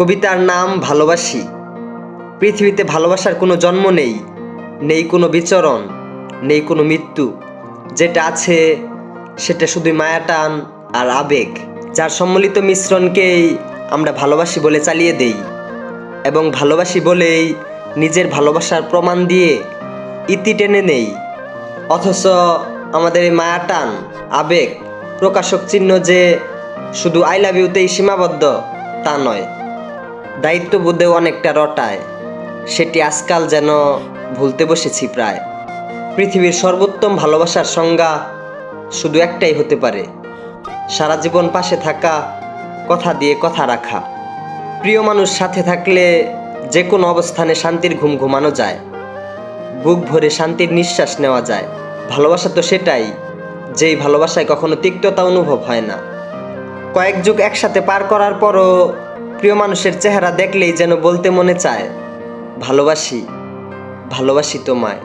কবিতার নাম ভালোবাসি। পৃথিবীতে ভালোবাসার কোনো জন্ম নেই, নেই কোনো বিচরণ, নেই কোনো মৃত্যু। যেটা আছে সেটা শুধুই মায়া টান আর আবেগ, যার সম্মিলিত মিশ্রণকেই আমরা ভালোবাসি বলে চালিয়ে দেই, এবং ভালোবাসি বলেই নিজের ভালোবাসার প্রমাণ দিয়ে ইতি টেনে নেই। অথচ আমাদের এই মায়া টান আবেগ প্রকাশক চিহ্ন যে শুধু আই লাভ ইউতেই সীমাবদ্ধ তা নয়, দায়িত্ববোধেও অনেকটা রটায়। সেটি আজকাল যেন ভুলতে বসেছি প্রায়। পৃথিবীর সর্বোত্তম ভালোবাসার সংজ্ঞা শুধু একটাই হতে পারে, সারা জীবন পাশে থাকা, কথা দিয়ে কথা রাখা। প্রিয় মানুষ সাথে থাকলে যে কোনো অবস্থানে শান্তির ঘুম ঘুমানো যায়, বুক ভরে শান্তির নিঃশ্বাস নেওয়া যায়। ভালোবাসা তো সেটাই, যেই ভালোবাসায় কখনো তিক্ততা অনুভব হয় না। কয়েক যুগ একসাথে পার করার পরও প্রিয় মানুষের চেহারা দেখলেই যেন বলতে মনে চায়, ভালোবাসি, ভালোবাসি তোমায়।